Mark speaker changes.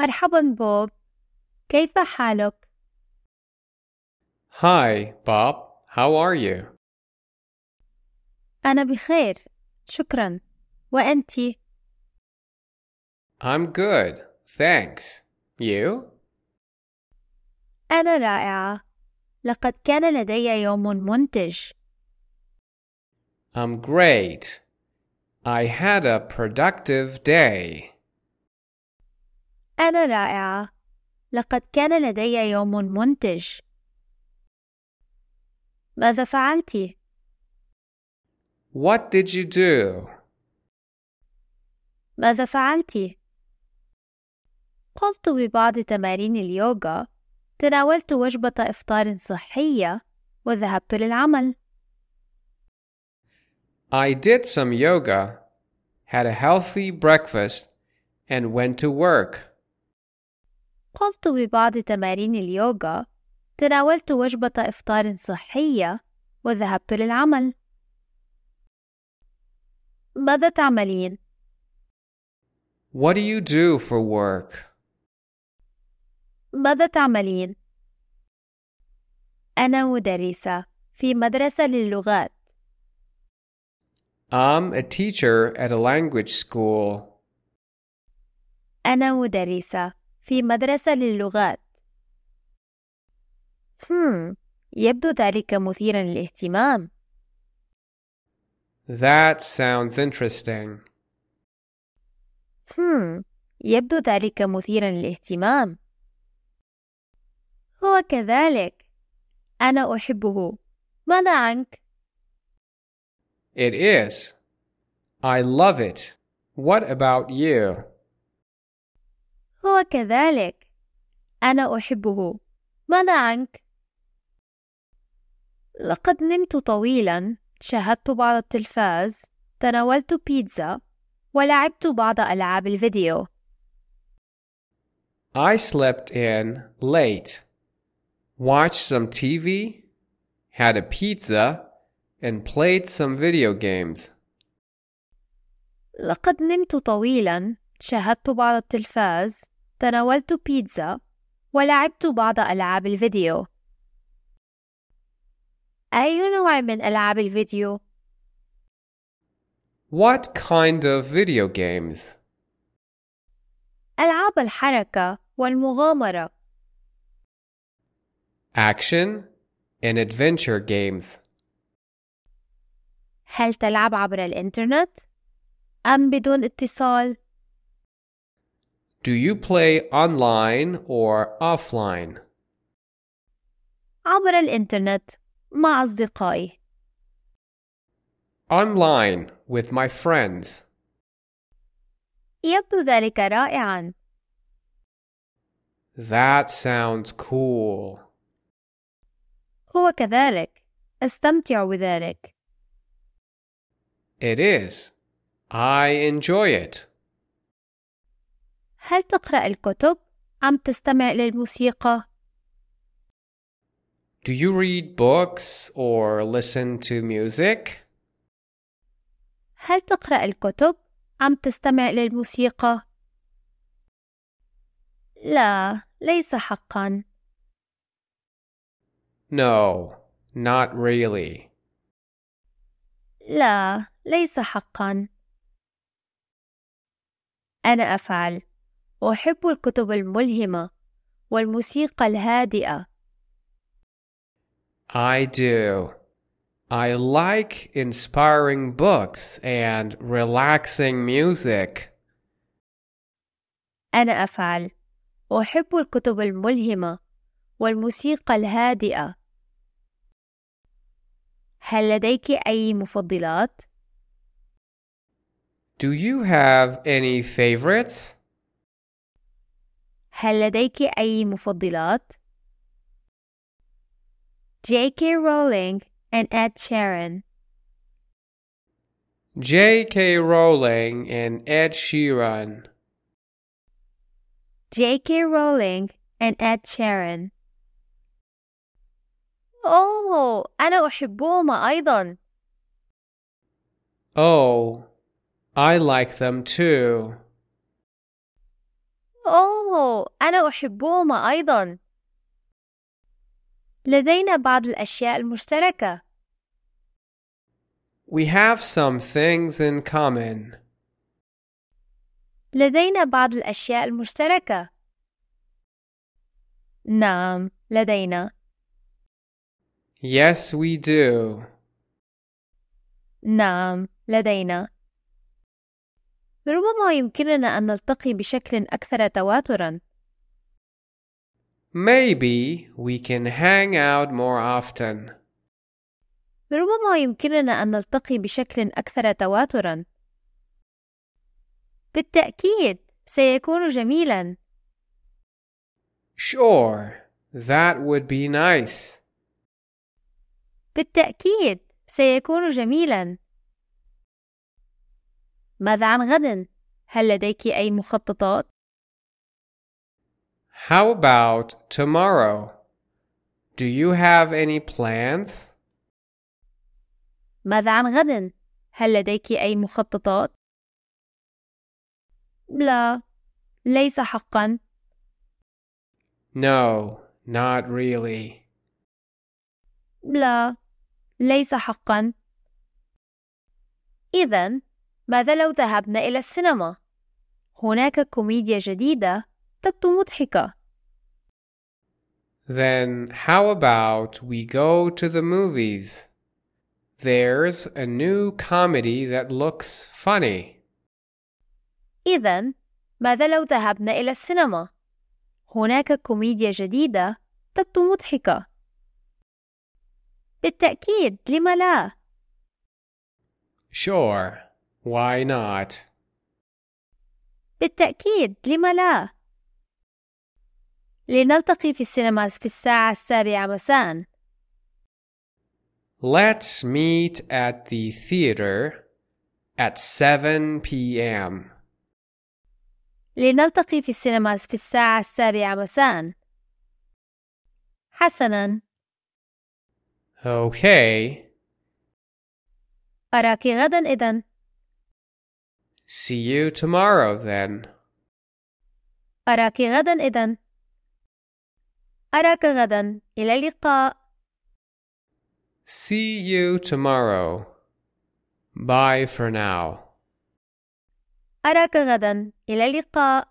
Speaker 1: مرحبا بوب، كيف حالك؟
Speaker 2: Hi, Bob. How are you?
Speaker 1: أنا بخير، شكرا. وأنت؟
Speaker 2: I'm good, thanks. You?
Speaker 1: أنا رائعة، لقد كان لدي يوم منتج.
Speaker 2: I'm great. I had a productive day.
Speaker 1: أنا رائعة، لقد كان لدي يوم منتج. ماذا فعلت؟
Speaker 2: What did you do?
Speaker 1: ماذا فعلت؟ قمت ببعض تمارين اليوغا، تناولت وجبة إفطار صحية، وذهبت للعمل.
Speaker 2: I did some yoga, had a healthy breakfast, and went to work.
Speaker 1: قمت ببعض تمارين اليوغا، تناولت وجبة إفطار صحية، وذهبت للعمل. ماذا تعملين؟
Speaker 2: What do you do for work?
Speaker 1: ماذا تعملين؟ أنا مدرسة في مدرسة للغات.
Speaker 2: I'm a teacher at a language school.
Speaker 1: أنا مدرسة في مدرسة للغات. يبدو ذلك مثيرا للاهتمام.
Speaker 2: That sounds interesting.
Speaker 1: يبدو ذلك مثيرا للاهتمام. هو كذلك. أنا أحبه. ماذا عنك؟
Speaker 2: It is. I love it. What about you?
Speaker 1: هو كذلك. أنا أحبه. ماذا عنك؟ لقد نمت طويلا، شاهدت بعض التلفاز، تناولت بيتزا، ولعبت بعض ألعاب الفيديو.
Speaker 2: I slept in late, watched some TV, had a pizza, and played some video games.
Speaker 1: لقد نمت طويلا، شاهدت بعض التلفاز، تناولت بيتزا، ولعبت بعض ألعاب الفيديو. أي نوع من ألعاب الفيديو؟
Speaker 2: What kind of video games?
Speaker 1: ألعاب الحركة والمغامرة.
Speaker 2: Action and adventure games.
Speaker 1: هل تلعب عبر الإنترنت أم بدون اتصال؟
Speaker 2: Do you play online or offline?
Speaker 1: عبر الإنترنت مع أصدقائي.
Speaker 2: Online with my friends.
Speaker 1: يبدو ذلك رائعا.
Speaker 2: That sounds cool.
Speaker 1: هو كذلك. أستمتع بذلك.
Speaker 2: It is. I enjoy it.
Speaker 1: هل تقرأ الكتب أم تستمع إلى الموسيقى؟
Speaker 2: Do you read books or listen to music?
Speaker 1: هل تقرأ الكتب أم تستمع إلى الموسيقى؟ لا، ليس حقا.
Speaker 2: No, not really.
Speaker 1: لا، ليس حقا. أنا أفعل. أحب الكتب الملهمة والموسيقى الهادئة.
Speaker 2: I do. I like inspiring books and relaxing music.
Speaker 1: أنا أفعل. أحب الكتب الملهمة والموسيقى الهادئة. هل لديك أي مفضلات؟
Speaker 2: Do you have any favorites?
Speaker 1: هل لديك أي مفضلات؟ J.K. Rowling and Ed Sheeran.
Speaker 2: J.K. Rowling and Ed Sheeran.
Speaker 1: J.K. Rowling and Ed Sheeran. أوه، أنا أحبهما أيضا.
Speaker 2: Oh, I like them too.
Speaker 1: أوه، أنا أحبهما أيضا. لدينا بعض الأشياء المشتركة.
Speaker 2: We have some things in common.
Speaker 1: لدينا بعض الأشياء المشتركة. نعم، لدينا.
Speaker 2: Yes, we do.
Speaker 1: نعم، لدينا. ربما يمكننا أن نلتقي بشكل أكثر تواترا.
Speaker 2: Maybe we can hang out more often.
Speaker 1: ربما يمكننا أن نلتقي بشكل أكثر تواترا. بالتأكيد، سيكون جميلا.
Speaker 2: Sure, that would be nice.
Speaker 1: بالتأكيد، سيكون جميلا. ماذا عن غد؟ هل لديك أي مخططات؟
Speaker 2: How about tomorrow? Do you have any plans?
Speaker 1: ماذا عن غد؟ هل لديك أي مخططات؟ لا، ليس حقا.
Speaker 2: No, not really.
Speaker 1: لا، ليس حقا. إذن، ماذا لو ذهبنا إلى السينما؟ هناك كوميديا جديدة تبدو مضحكة.
Speaker 2: Then how about we go to the movies? There's a new comedy that looks funny.
Speaker 1: إذن، ماذا لو ذهبنا إلى السينما؟ هناك كوميديا جديدة تبدو مضحكة. بالتأكيد، لم لا؟
Speaker 2: Sure, why not?
Speaker 1: بالتأكيد، لم لا؟ لنلتقي في السينما في الساعة 7 مساء.
Speaker 2: Let's meet at the theater at 7 p.m.
Speaker 1: لنلتقي في السينما في الساعة 7 مساء. حسناً.
Speaker 2: Okay.
Speaker 1: أراك غداً إذن.
Speaker 2: See you tomorrow then.
Speaker 1: أراك غداً إذن. أراك غداً. إلى اللقاء.
Speaker 2: See you tomorrow. Bye for now.
Speaker 1: أراك غداً. إلى اللقاء.